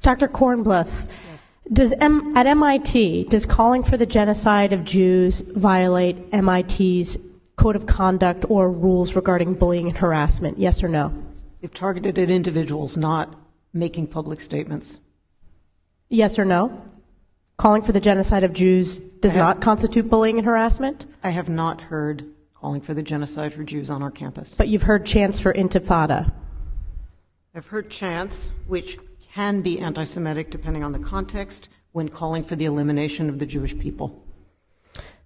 Dr. Kornbluth, at MIT, does calling for the genocide of Jews violate MIT's code of conduct or rules regarding bullying and harassment? Yes or no? If targeted at individuals, not making public statements. Yes or no? Calling for the genocide of Jews does not constitute bullying and harassment? I have not heard calling for the genocide for Jews on our campus. But you've heard chants for intifada. I've heard chants, which can be anti-Semitic depending on the context, when calling for the elimination of the Jewish people.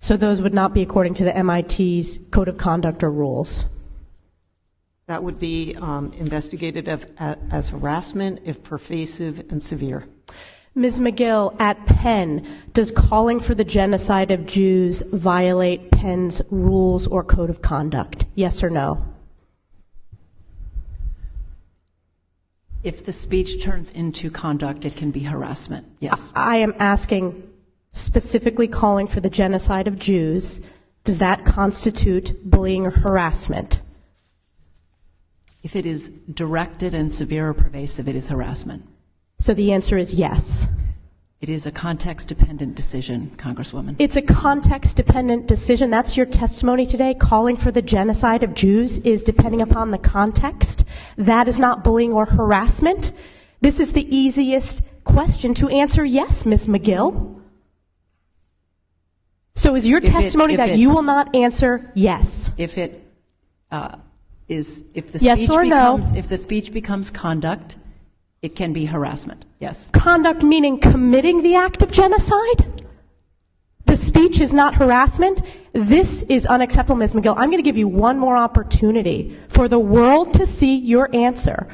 So those would not be according to the MIT's code of conduct or rules? That would be investigated as harassment if pervasive and severe. Ms. McGill, at Penn, does calling for the genocide of Jews violate Penn's rules or code of conduct? Yes or no? If the speech turns into conduct, it can be harassment, yes. I am asking specifically calling for the genocide of Jews. Does that constitute bullying or harassment? If it is directed and severe or pervasive, it is harassment. So the answer is yes. It is a context-dependent decision, Congresswoman. It's a context-dependent decision. That's your testimony today. Calling for the genocide of Jews is depending upon the context. That is not bullying or harassment. This is the easiest question to answer yes, Ms. McGill. So is your testimony that you will not answer yes? If the yes or no? If the speech becomes conduct, it can be harassment, yes. Conduct meaning committing the act of genocide? The speech is not harassment? This is unacceptable, Ms. McGill. I'm going to give you one more opportunity for the world to see your answer.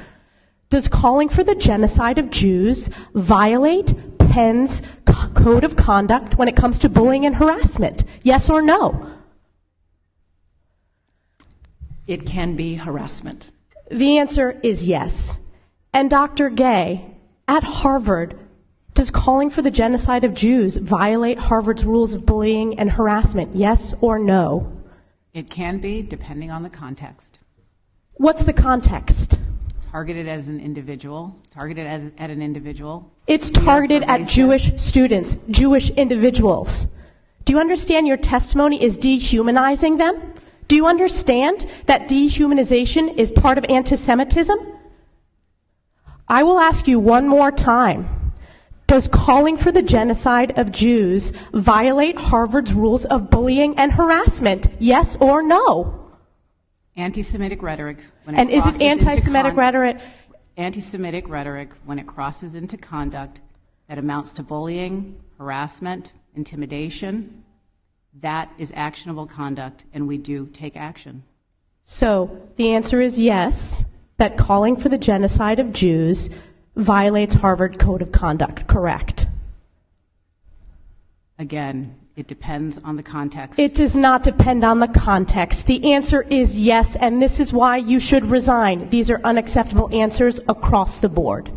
Does calling for the genocide of Jews violate Penn's code of conduct when it comes to bullying and harassment? Yes or no? It can be harassment. The answer is yes. And Dr. Gay, at Harvard, does calling for the genocide of Jews violate Harvard's rules of bullying and harassment? Yes or no? It can be, depending on the context. What's the context? Targeted as an individual, at an individual. It's targeted at Jewish students, Jewish individuals. Do you understand your testimony is dehumanizing them? Do you understand that dehumanization is part of anti-Semitism? I will ask you one more time. Does calling for the genocide of Jews violate Harvard's rules of bullying and harassment? Yes or no? Anti-Semitic rhetoric. And is it anti-Semitic rhetoric? Anti-Semitic rhetoric, when it crosses into conduct that amounts to bullying, harassment, intimidation, that is actionable conduct, and we do take action. So the answer is yes, that calling for the genocide of Jews violates Harvard Code of Conduct, correct? Again, it depends on the context. It does not depend on the context. The answer is yes, and this is why you should resign. These are unacceptable answers across the board.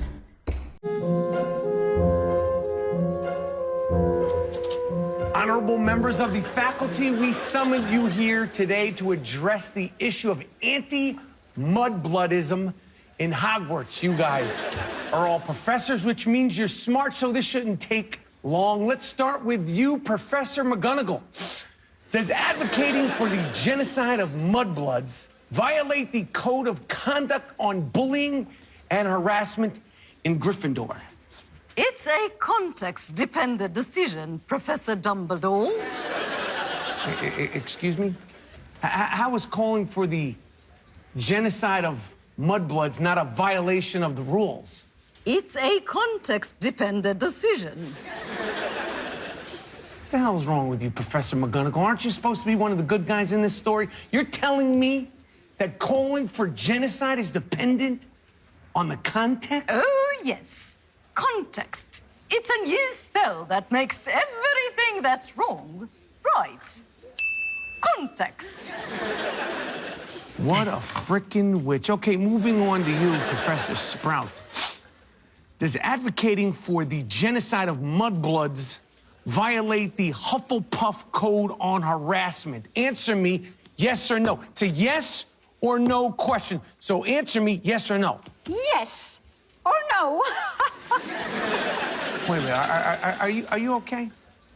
Honorable members of the faculty, we summon you here today to address the issue of anti-mudbloodism in Hogwarts. You guys are all professors, which means you're smart, so this shouldn't take long. Let's start with you, Professor McGonagall. Does advocating for the genocide of mudbloods violate the code of conduct on bullying and harassment in Gryffindor? It's a context-dependent decision, Professor Dumbledore. Excuse me? How is calling for the genocide of mudbloods not a violation of the rules? It's a context-dependent decision. What the hell is wrong with you, Professor McGonagall? Aren't you supposed to be one of the good guys in this story? You're telling me that calling for genocide is dependent on the context? Oh, yes. Context. It's a new spell that makes everything that's wrong right. Context. What a frickin' witch. Okay, moving on to you, Professor Sprout. Does advocating for the genocide of mudbloods violate the Hufflepuff Code on harassment? Answer me yes or no. It's a yes or no question. So answer me yes or no. Yes or no. Wait a minute. Are you okay?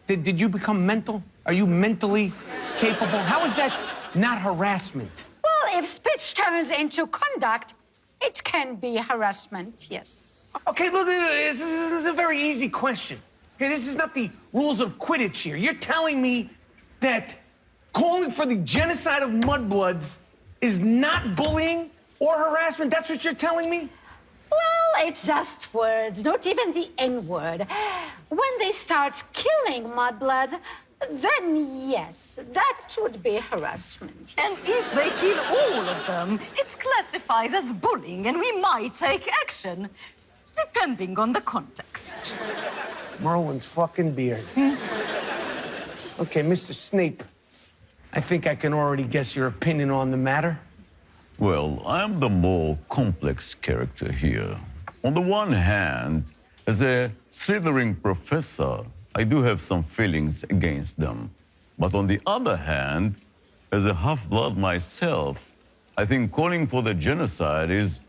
Did you become mental? Are you mentally capable? How is that not harassment? Well, if speech turns into conduct, it can be harassment, yes. Okay, look, this is a very easy question. Okay, this is not the rules of Quidditch here. You're telling me that calling for the genocide of mudbloods is not bullying or harassment? That's what you're telling me? Well, it's just words, not even the N-word. When they start killing mudbloods, then yes, that would be harassment. And if they kill all of them, it's classified as bullying and we might take action, depending on the context. Merlin's fucking beard. Okay, Mr. Snape, I think I can already guess your opinion on the matter. Well, I'm the more complex character here. On the one hand, as a Slytherin professor, I do have some feelings against them. But on the other hand, as a half-blood myself, I think calling for the genocide is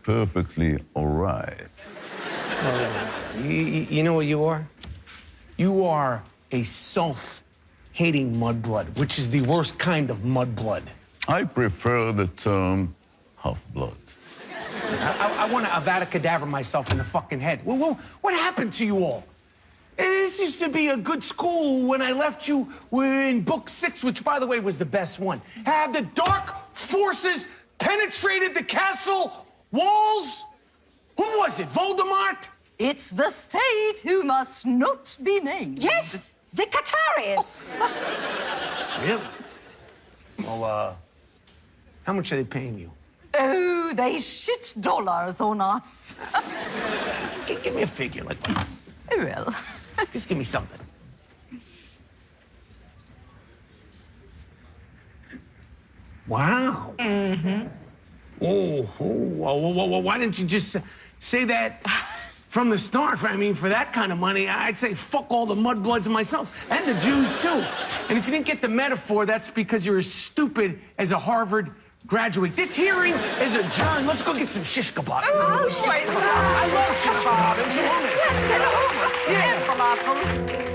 perfectly all right. You know what you are? You are a self-hating mudblood, which is the worst kind of mudblood. I prefer the term half-blood. I want to Avada Kedavra myself in the fucking head. What happened to you all? This used to be a good school when I left you in book 6, which, by the way, was the best one. Have the dark forces penetrated the castle walls? Who was it, Voldemort? It's the state who must not be named. Yes, the Qataris. Really? Well, how much are they paying you? Oh, they shit dollars on us. Give me a figure, like, Well, just give me something. Wow. Mm-hmm. Oh, why didn't you just say that from the start? I mean, for that kind of money, I'd say fuck all the mudbloods myself, and the Jews, too. And if you didn't get the metaphor, that's because you're as stupid as a Harvard graduate. This hearing is adjourned. Let's go get some shish kebab. oh, I love shish kebab. It's hummus. Let's get a hummus. Yeah. And falafel.